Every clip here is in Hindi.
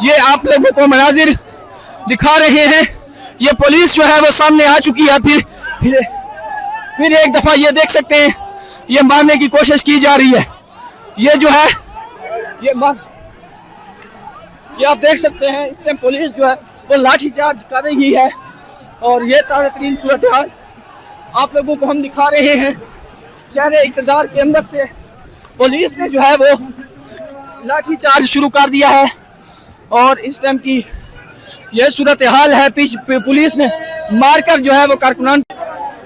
ये आप लोगों को मनाजिर दिखा रहे हैं। ये पुलिस जो है वो सामने आ चुकी है। फिर एक दफा ये देख सकते हैं, ये मारने की कोशिश की जा रही है। ये जो है ये आप देख सकते हैं, इस टाइम पुलिस जो है वो लाठीचार्ज कर रही है। और ये ताज़ा तरीन सूरत हाल आप लोगों को हम दिखा रहे हैं। शहर इक़्तिदार के अंदर से पुलिस ने जो है वो लाठीचार्ज शुरू कर दिया है और इस टाइम की यह सूरत हाल है। पुलिस ने मारकर जो है वो कारकुनान।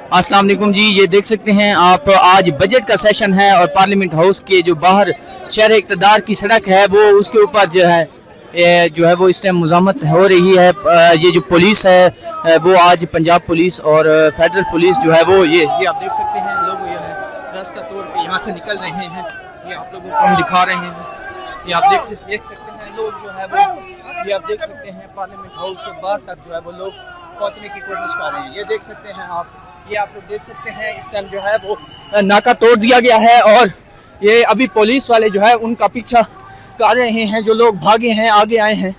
अस्सलाम वालेकुम जी, ये देख सकते हैं आप, आज बजट का सेशन है और पार्लियामेंट हाउस के जो बाहर शहर इक़्तिदार की सड़क है वो उसके ऊपर जो है वो इस टाइम मुज़ाहमत हो रही है। ये जो पुलिस है वो आज पंजाब पुलिस और फेडरल पुलिस जो है वो ये आप देख सकते हैं, लोग ये रास्ता तोड़ के यहाँ से निकल रहे हैं। ये आप लोगों को हम दिखा रहे हैं। ये आप देख सकते हैं, लोग जो है वो ये आप देख सकते हैं पार्लियामेंट हाउस के बाहर तक जो है वो लोग पहुँचने की कोशिश कर रहे हैं। ये देख सकते हैं आप, ये आप लोग देख सकते हैं, इस टाइम जो है वो नाका तोड़ दिया गया है और ये अभी पुलिस वाले जो है उनका पीछा कर रहे हैं। जो लोग भागे हैं, आगे आए हैं,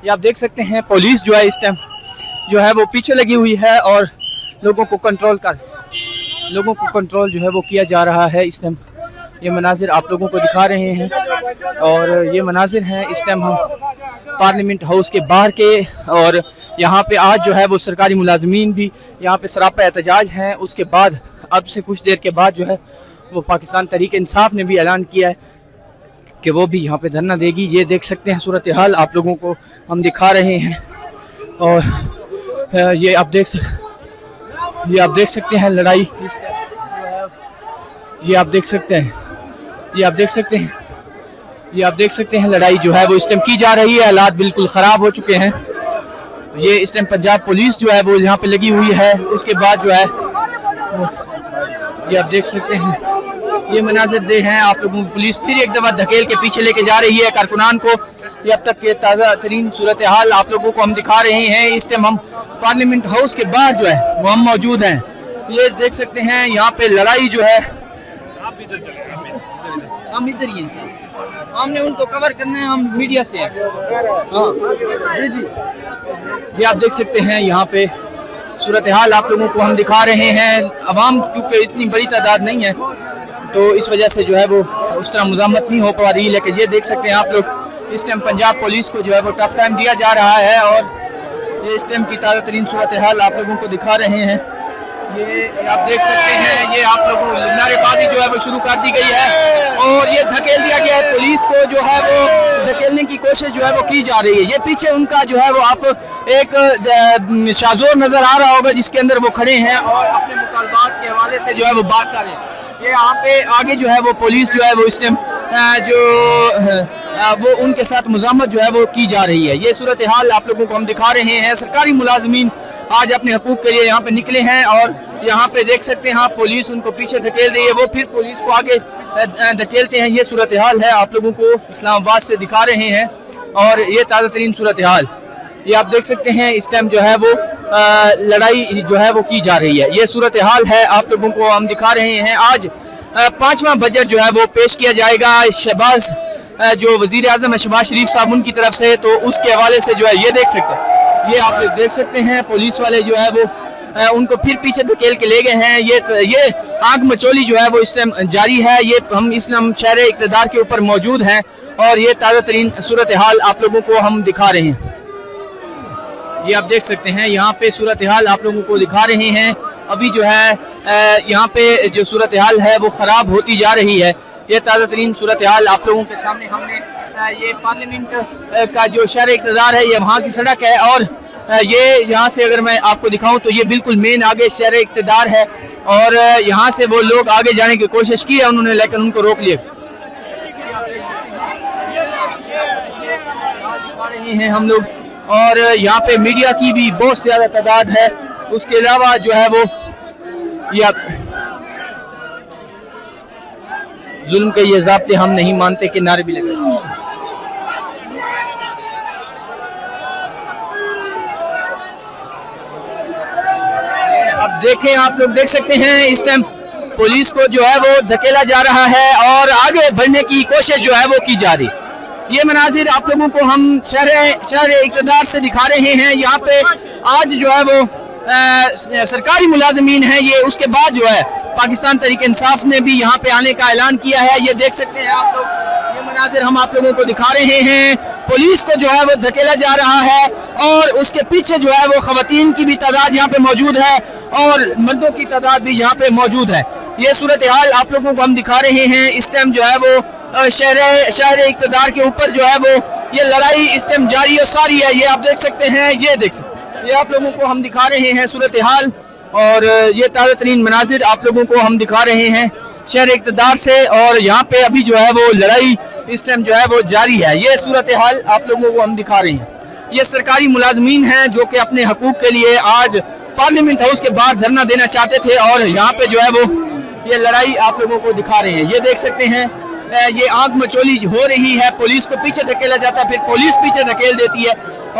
ये आप देख सकते हैं। पुलिस जो है इस टाइम जो है वो पीछे लगी हुई है और लोगों को कंट्रोल जो है वो किया जा रहा है। इस टाइम ये मनाजिर आप लोगों को दिखा रहे हैं और ये मनाजिर हैं इस टाइम हम पार्लियामेंट हाउस के बाहर के। और यहाँ पे आज जो है वो सरकारी मुलाजमीन भी यहाँ पे सरापा एहतजाज हैं। उसके बाद अब से कुछ देर के बाद जो है वो पाकिस्तान तहरीक इंसाफ ने भी ऐलान किया है कि वो भी यहाँ पे धरना देगी। ये देख सकते हैं सूरत हाल आप लोगों को हम दिखा रहे हैं और ये आप देख सकते हैं लड़ाई। ये आप देख सकते हैं लड़ाई जो है वो इस टाइम की जा रही है। हालात बिल्कुल ख़राब हो चुके हैं। ये इस टाइम पंजाब पुलिस जो है वो यहाँ पे लगी हुई है। उसके बाद जो है ये आप देख सकते हैं, ये मनाज़िर दे हैं आप लोगों को। पुलिस फिर एक दफ़ा धकेल के पीछे लेके जा रही है कारकुनान को। ये अब तक के ताज़ा तरीन सूरत हाल आप लोगों को हम दिखा रहे हैं। इस टाइम हम पार्लियामेंट हाउस के बाहर जो है वो हम मौजूद हैं। ये देख सकते हैं यहाँ पे लड़ाई जो है, हम इधर ही हैं, हमने उनको कवर करना है, हम मीडिया से हैं। जी ये आप देख सकते हैं यहाँ पे सूरत हाल आप लोगों को हम दिखा रहे हैं। अवाम क्योंकि इतनी बड़ी तादाद नहीं है तो इस वजह से जो है वो उस तरह मुज़ाहमत नहीं हो पा रही। लेकिन ये देख सकते हैं आप लोग, इस टाइम पंजाब पुलिस को जो है वो टफ टाइम दिया जा रहा है और ये इस टाइम की ताज़ा तरीन सूरत हाल आप लोगों को दिखा रहे हैं। ये आप देख सकते हैं, ये आप लोगों को नारेबाजी जो है वो शुरू कर दी गई है और ये धकेल दिया गया है। पुलिस को जो है वो धकेलने की कोशिश जो है वो की जा रही है। ये पीछे उनका जो है वो आप एक शाजोर नजर आ रहा होगा जिसके अंदर वो खड़े हैं और अपने मुतालबात के हवाले से जो है वो बात कर रहे हैं। ये यहाँ पे आगे जो है वो पुलिस जो है वो इस टाइम वो उनके साथ मुज़ाहमत जो है वो की जा रही है। ये सूरत हाल आप लोगों को हम दिखा रहे हैं। सरकारी मुलाजमीन आज अपने हकूक़ के लिए यहाँ पे निकले हैं और यहाँ पे देख सकते हैं आप, पुलिस उनको पीछे धकेल रही है, वो फिर पुलिस को आगे धकेलते हैं। ये सूरत हाल है आप लोगों को इस्लामाबाद से दिखा रहे हैं और ये ताज़ा तरीन सूरत हाल ये आप देख सकते हैं। इस टाइम जो है वो लड़ाई जो है वो की जा रही है। ये सूरत हाल है आप लोगों को हम दिखा रहे हैं। आज 5वां बजट जो है वो पेश किया जाएगा शहबाज जो वज़ीर आज़म है शहबाज शरीफ साहब उनकी तरफ से, तो उसके हवाले से जो है ये देख सकते हैं, ये आप लोग देख सकते हैं पुलिस वाले जो है वो उनको फिर पीछे धकेल के ले गए हैं। ये आग मचोली जो है वो इस टाइम जारी है। ये हम इस शहर इक़्तिदार के ऊपर मौजूद हैं और ये ताज़ा तरीन सूरत हाल आप लोगों को हम दिखा रहे हैं। ये आप देख सकते हैं यहाँ पे सूरत हाल आप लोगों को दिखा रहे हैं। अभी जो है यहाँ पे जो सूरत हाल है वो ख़राब होती जा रही है। ये ताज़ा तरीन सूरत हाल आप लोगों के सामने हमने ये पार्लियामेंट का जो शहर इक़्तिदार है, ये वहाँ की सड़क है और ये यहाँ से अगर मैं आपको दिखाऊं तो ये बिल्कुल मेन आगे शहर इक़्तिदार है और यहाँ से वो लोग आगे जाने की कोशिश की है उन्होंने, लेकिन उनको रोक लिया। हैं हम लोग और यहाँ पे मीडिया की भी बहुत ज़्यादा तादाद है। उसके अलावा जो है वो जुल्म के ये ज़ाब्ते हम नहीं मानते के नारे भी लगे। अब देखें, आप लोग देख सकते हैं इस टाइम पुलिस को जो है वो धकेला जा रहा है और आगे बढ़ने की कोशिश जो है वो की जा रही। ये मनाजिर आप लोगों को हम शहर इक़्तिदार से दिखा रहे हैं। यहाँ पे आज जो है वो सरकारी मुलाजमीन है, ये उसके बाद जो है पाकिस्तान तहरीक इंसाफ ने भी यहाँ पे आने का ऐलान किया है। ये देख सकते हैं आप लोग, ये मनाजिर हम आप लोगों को दिखा रहे हैं। पुलिस को जो है वो धकेला जा रहा है और उसके पीछे जो है वो खवातीन की भी तादाद यहाँ पे मौजूद है और मर्दों की तादाद भी यहाँ पे मौजूद है। ये सूरत हाल आप लोगों को हम दिखा रहे हैं। इस टाइम जो है वो शहर इक़्तिदार के ऊपर जो है वो ये लड़ाई इस टाइम जारी और सारी है। ये आप देख सकते हैं, ये देख सकते हैं, ये आप लोगों को हम दिखा रहे हैं सूरत हाल। और ये ताज़ा तरीन मनाजिर आप लोगों को हम दिखा रहे हैं शहर इक़्तिदार से। और यहाँ पे अभी जो है वो लड़ाई इस टाइम जो है वो जारी है। ये सूरत हाल आप लोगों को हम दिखा रहे हैं। ये सरकारी मुलाजमीन हैं जो कि अपने हकूक के लिए आज पार्लियामेंट हाउस के बाहर धरना देना चाहते थे और यहाँ पे जो है वो ये लड़ाई आप लोगों को दिखा रहे हैं। ये देख सकते हैं, ये आग मचोली हो रही है। पुलिस को पीछे धकेला जाता है, फिर पुलिस पीछे धकेल देती है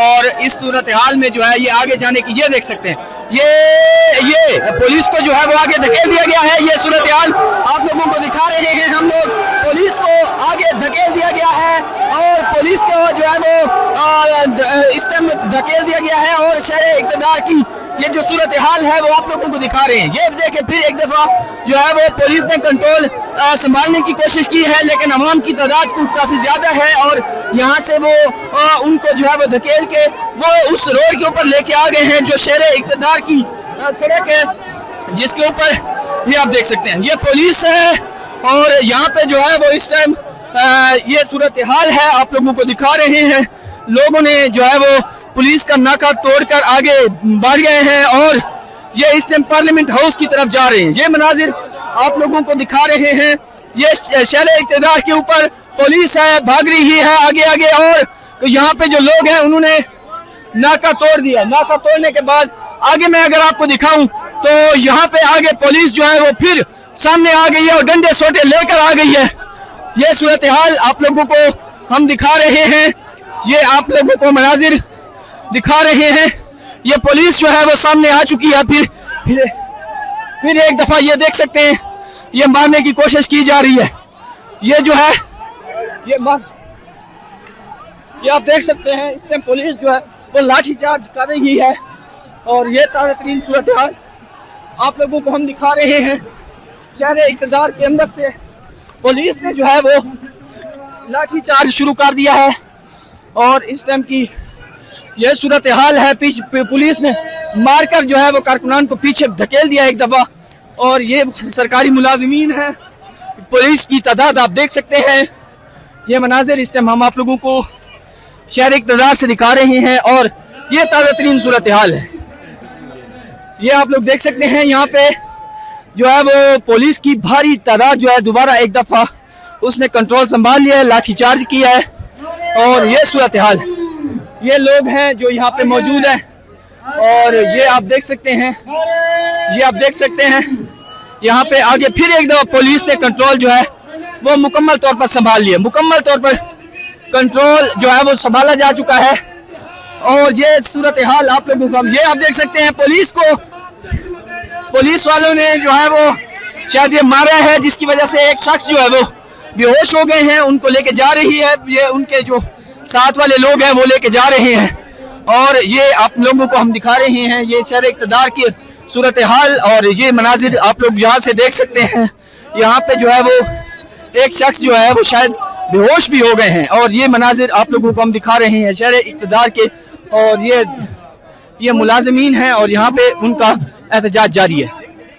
और इस सूरत हाल में जो है ये आगे जाने की, ये देख सकते हैं, ये पुलिस को जो है वो आगे धकेल दिया गया है। ये सूरत हाल आप लोगों को दिखा रहे हैं हम लोग। पुलिस को आगे धकेल दिया गया है और पुलिस को जो है वो इस टाइम धकेल दिया गया है और शहर इक़्तिदार की ये जो सूरत हाल है वो आप लोगों को दिखा रहे हैं। ये देखिए, फिर एक दफा जो है वो पुलिस ने कंट्रोल संभालने की कोशिश की है, लेकिन अवाम की तादाद काफी ज्यादा है और यहाँ से वो उनको जो है वो धकेल के वो उस रोड के ऊपर लेके आ गए हैं जो शहर इक़्तिदार की सड़क है, जिसके ऊपर ये आप देख सकते हैं ये पुलिस है। और यहाँ पे जो है वो इस टाइम ये सूरत हाल है आप लोगों को दिखा रहे हैं। लोगों ने जो है वो पुलिस का नाका तोड़कर आगे बढ़ गए हैं और ये इस टाइम पार्लियामेंट हाउस की तरफ जा रहे हैं। ये मनाजिर आप लोगों को दिखा रहे हैं। ये शहर इक़्तिदार के ऊपर पुलिस है, भाग रही है आगे आगे। और तो यहाँ पे जो लोग हैं उन्होंने नाका तोड़ दिया। नाका तोड़ने के बाद आगे मैं अगर आपको दिखाऊं तो यहाँ पे आगे पुलिस जो है वो फिर सामने आ गई है और डंडे सोटे लेकर आ गई है। ये सूरत हाल आप लोगों को हम दिखा रहे हैं। ये आप लोगों को मनाजिर दिखा रहे हैं। ये पुलिस जो है वो सामने आ चुकी है। फिर एक दफा ये देख सकते हैं, ये मारने की कोशिश की जा रही है। ये जो है ये आप देख सकते हैं, इस टाइम पुलिस जो है वो लाठीचार्ज कर रही है। और ये ताज़ा तरीन सूरत हाल आप लोगों को हम दिखा रहे हैं। शहर इक़्तिदार के अंदर से पुलिस ने जो है वो लाठीचार्ज शुरू कर दिया है और इस टाइम की यह सूरत हाल है। पुलिस ने मारकर जो है वो कारकुनान को पीछे धकेल दिया एक दफा। और ये सरकारी मुलाजमीन है, पुलिस की तादाद आप देख सकते हैं। ये मनाजिर इस टाइम हम आप लोगों को शहर इक़्तिदार से दिखा रहे हैं और ये ताज़ा तरीन सूरत हाल है। ये आप लोग देख सकते हैं, यहाँ पे जो है वो पुलिस की भारी तादाद जो है दोबारा एक दफा उसने कंट्रोल संभाल लिया है, लाठीचार्ज किया है। और ये सूरत हाल, ये लोग हैं जो यहाँ पे मौजूद हैं और ये आप देख सकते हैं, ये आप देख सकते हैं यहाँ पे आगे फिर एक दफा पुलिस ने कंट्रोल जो है वो मुकम्मल तौर पर संभाल लिया। मुकम्मल तौर पर कंट्रोल जो है वो संभाला जा चुका है। और ये सूरत हाल आप लोगों को ये आप देख सकते हैं, पुलिस वालों ने जो है वो शायद ये मारा है, जिसकी वजह से एक शख्स जो है वो बेहोश हो गए हैं। उनको लेके जा रही है, ये उनके जो साथ वाले लोग हैं वो लेके जा रहे हैं। और ये आप लोगों को हम दिखा रहे हैं ये शहर इक़्तिदार की सूरत हाल। और ये मनाजिर आप लोग यहाँ से देख सकते हैं, यहाँ पे जो है वो एक शख्स जो है वो शायद बेहोश भी हो गए हैं। और ये मनाजिर आप लोगों को हम दिखा रहे हैं शहर इक़्तिदार के। और ये मुलाजमीन हैं और यहाँ पे उनका एहतजाज जारी है।